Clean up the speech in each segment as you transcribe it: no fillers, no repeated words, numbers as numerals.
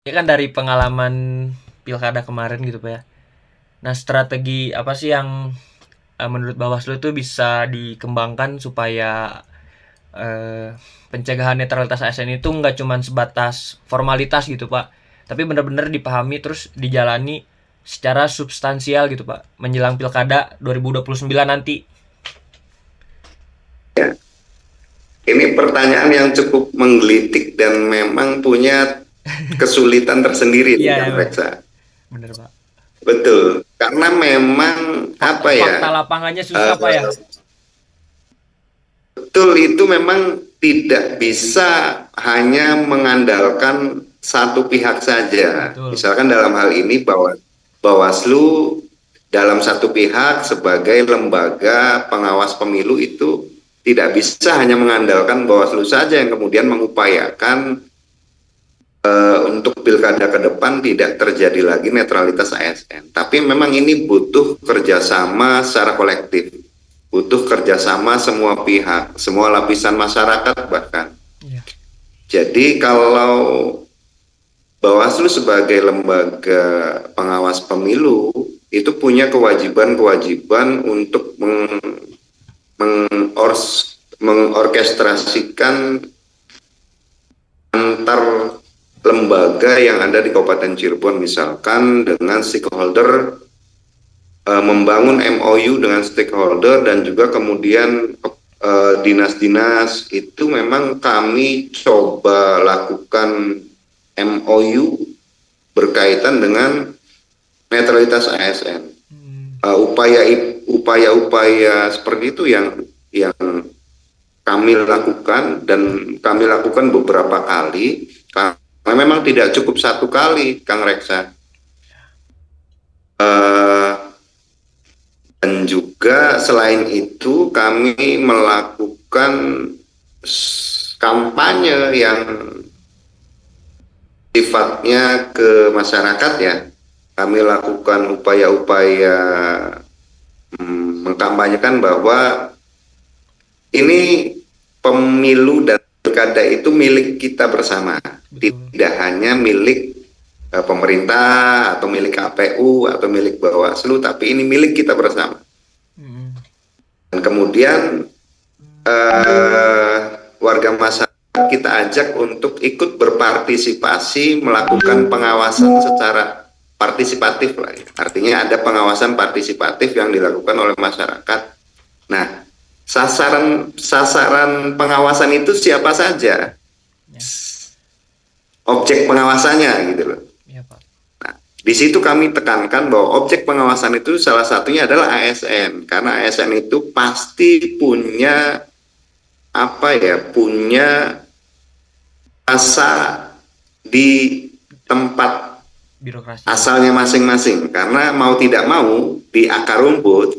Ini kan dari pengalaman pilkada kemarin gitu Pak ya. Nah, strategi apa sih yang menurut Bawaslu itu bisa dikembangkan supaya eh, pencegahan netralitas ASN itu nggak cuma sebatas formalitas gitu Pak, tapi benar-benar dipahami terus dijalani secara substansial gitu Pak menjelang pilkada 2029 nanti. Ya, ini pertanyaan yang cukup menggelitik dan memang punya kesulitan tersendiri Iya nih Kang emang Reksa. bener Pak. Betul, karena memang Fakta, apa ya, fakta lapangannya susah eh, Pak ya. betul itu memang tidak bisa hanya mengandalkan satu pihak saja. Betul. Misalkan dalam hal ini bahwa Bawaslu dalam satu pihak sebagai lembaga pengawas pemilu itu tidak bisa hanya mengandalkan Bawaslu saja yang kemudian mengupayakan untuk pilkada ke depan tidak terjadi lagi netralitas ASN. Tapi memang ini butuh kerjasama secara kolektif, butuh kerjasama semua pihak, semua lapisan masyarakat bahkan. Iya. Jadi kalau Bawaslu sebagai lembaga pengawas pemilu itu punya kewajiban-kewajiban untuk mengorkestrasikan antar lembaga yang ada di Kabupaten Cirebon, misalkan dengan stakeholder, membangun MOU dengan stakeholder dan juga kemudian dinas-dinas itu memang kami coba lakukan MOU berkaitan dengan netralitas ASN. Hmm, Upaya-upaya seperti itu yang kami lakukan, dan kami lakukan beberapa kali karena memang tidak cukup satu kali Kang Reksa. Eh, dan juga selain itu kami melakukan kampanye yang sifatnya ke masyarakat ya. Kami lakukan upaya-upaya mengkampanyekan bahwa ini pemilu dan pilkada itu milik kita bersama, betul. tidak hanya milik pemerintah atau milik KPU atau milik Bawaslu, tapi ini milik kita bersama. Hmm, Dan kemudian eh, warga masyarakat kita ajak untuk ikut berpartisipasi melakukan pengawasan secara partisipatif lah ya. Artinya ada pengawasan partisipatif yang dilakukan oleh masyarakat. Nah, sasaran sasaran pengawasan itu siapa saja ya, objek pengawasannya gitu loh. ya Pak. Nah, di situ kami tekankan bahwa objek pengawasan itu salah satunya adalah ASN, karena ASN itu pasti punya apa ya, punya rasa di tempat Birokrasi ya. asalnya masing-masing, karena mau tidak mau di akar rumput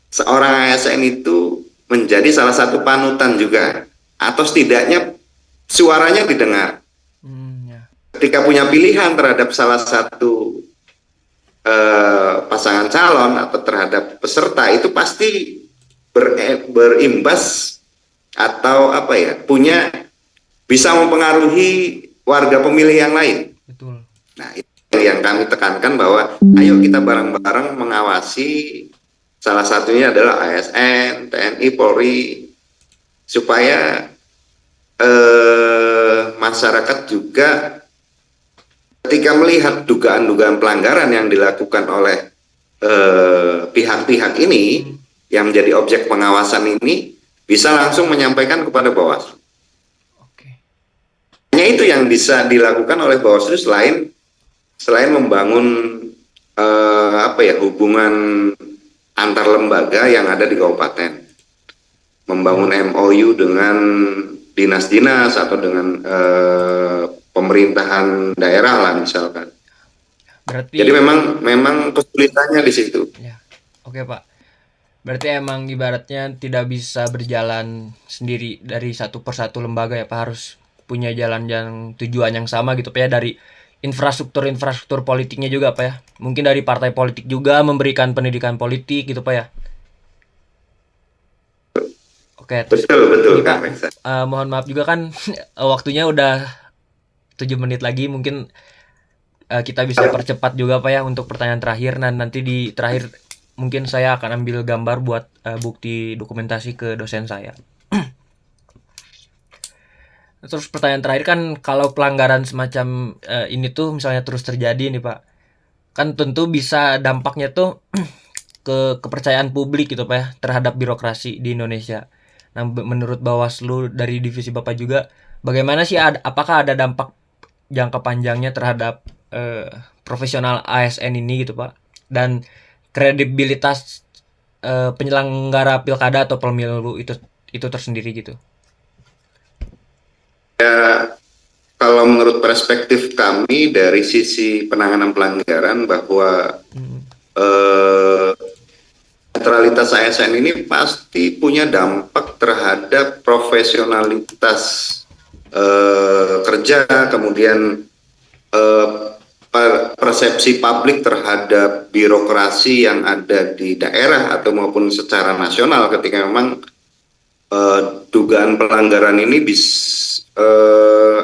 seorang ASN itu menjadi salah satu panutan juga, atau setidaknya suaranya didengar. Hmm, ya. Ketika punya pilihan terhadap salah satu pasangan calon atau terhadap peserta, itu pasti berimbas atau apa ya, punya bisa mempengaruhi warga pemilih yang lain. Betul. Nah, itu yang kami tekankan bahwa ayo kita bareng-bareng mengawasi, salah satunya adalah ASN, TNI, Polri, supaya masyarakat juga ketika melihat dugaan-dugaan pelanggaran yang dilakukan oleh pihak-pihak ini Hmm, yang menjadi objek pengawasan ini bisa langsung menyampaikan kepada Bawaslu. oke. Hanya itu yang bisa dilakukan oleh Bawaslu, selain membangun apa ya, hubungan antar lembaga yang ada di kabupaten, membangun Ya. MOU dengan dinas-dinas atau dengan pemerintahan daerah lah misalkan. Jadi Berarti memang memang kesulitannya di situ. ya. Oke, Pak. Berarti emang ibaratnya tidak bisa berjalan sendiri dari satu persatu lembaga ya Pak, harus punya jalan yang tujuan yang sama gitu Pak ya, dari infrastruktur politiknya juga Pak ya. Mungkin dari partai politik juga memberikan pendidikan politik gitu Pak ya. Oke, terus Betul betul ini Kang Pak, Reksa. mohon maaf juga kan waktunya udah 7 menit lagi, mungkin kita bisa percepat juga Pak ya untuk pertanyaan terakhir. Nah, nanti di terakhir mungkin saya akan ambil gambar buat bukti dokumentasi ke dosen saya. Terus pertanyaan terakhir kan, kalau pelanggaran semacam ini tuh misalnya terus terjadi nih Pak, kan tentu bisa dampaknya tuh ke kepercayaan publik gitu Pak ya terhadap birokrasi di Indonesia. Nah, menurut Bawaslu dari divisi Bapak juga, bagaimana sih, apakah ada dampak jangka panjangnya terhadap eh, profesional ASN ini gitu Pak, dan kredibilitas penyelenggara pilkada atau pemilu itu tersendiri gitu. Ya, kalau menurut perspektif kami dari sisi penanganan pelanggaran bahwa Hmm. eh, netralitas ASN ini pasti punya dampak terhadap profesionalitas kerja, kemudian eh, persepsi publik terhadap birokrasi yang ada di daerah atau maupun secara nasional ketika memang dugaan pelanggaran ini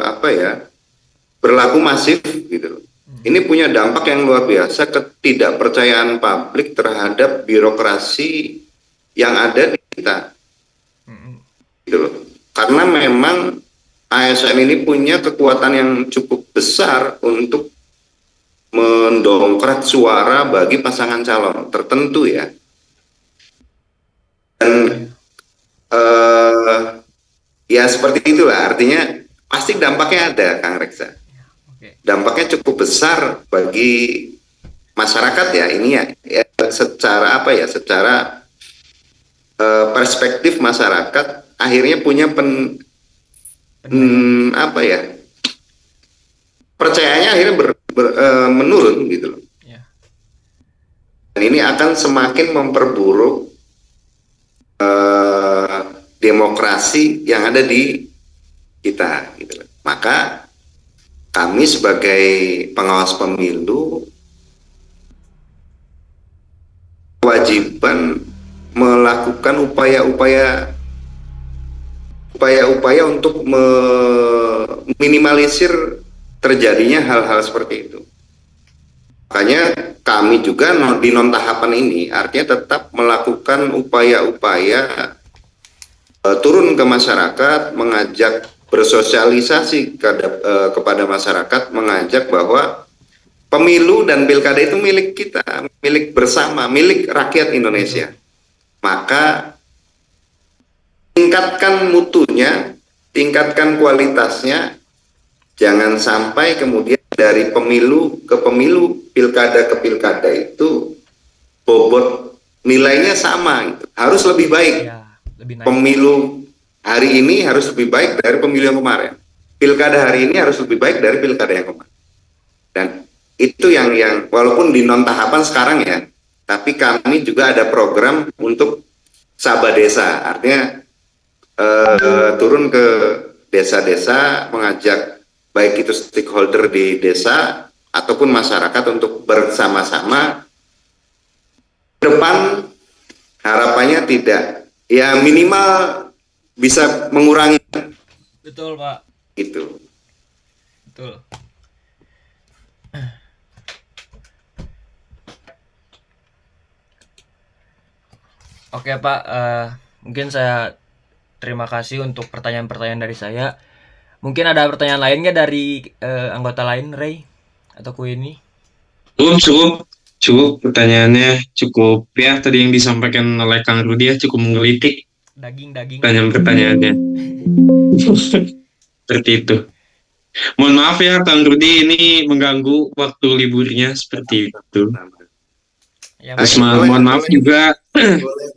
apa ya, berlaku masif gitu. Ini punya dampak yang luar biasa, ketidakpercayaan publik terhadap birokrasi yang ada di kita gitu loh. Karena memang ASN ini punya kekuatan yang cukup besar untuk mendongkrak suara bagi pasangan calon tertentu ya. Dan Iya. ya seperti itulah, artinya pasti dampaknya ada, Kang Reksa. Oke. Dampaknya cukup besar bagi masyarakat ya, ini ya, ya secara apa ya, secara perspektif masyarakat akhirnya punya Penilaian. apa ya, percayanya akhirnya menurun gitu loh. Ya. Dan ini akan semakin memperburuk demokrasi yang ada di kita gitu loh. Maka kami sebagai pengawas pemilu kewajiban melakukan upaya-upaya untuk meminimalisir terjadinya hal-hal seperti itu. Makanya kami juga di non tahapan ini artinya tetap melakukan upaya-upaya turun ke masyarakat, mengajak bersosialisasi kepada masyarakat, mengajak bahwa pemilu dan pilkada itu milik kita, milik bersama, milik rakyat Indonesia. Betul. Maka tingkatkan mutunya, tingkatkan kualitasnya, jangan sampai kemudian dari pemilu ke pemilu, pilkada ke pilkada itu bobot nilainya sama, gitu. Harus lebih baik. Ya, lebih naik. Pemilu hari ini harus lebih baik dari pemilu yang kemarin. Pilkada hari ini harus lebih baik dari pilkada yang kemarin. Dan itu yang walaupun di non tahapan sekarang ya, tapi kami juga ada program untuk Sabah Desa, artinya turun ke desa-desa, mengajak baik itu stakeholder di desa ataupun masyarakat untuk bersama-sama ke depan, harapannya tidak, ya minimal bisa mengurangi Betul, Pak. itu. Betul. Oke, Pak. Mungkin saya terima kasih untuk pertanyaan-pertanyaan dari saya. Mungkin ada pertanyaan lain nggak dari anggota lain, Ray atau ku ini? Cukup pertanyaannya cukup ya tadi yang disampaikan oleh Kang Rudi ya cukup menggelitik Daging-daging. pertanyaan-pertanyaannya seperti itu. Mohon maaf ya Kang Rudi ini mengganggu waktu liburnya seperti itu. Ya, Terus mungkin mohon maaf juga boleh,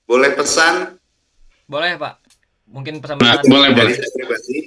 boleh pesan boleh, Pak. Mungkin nah, pesan-pesan. boleh dari saya pribadi.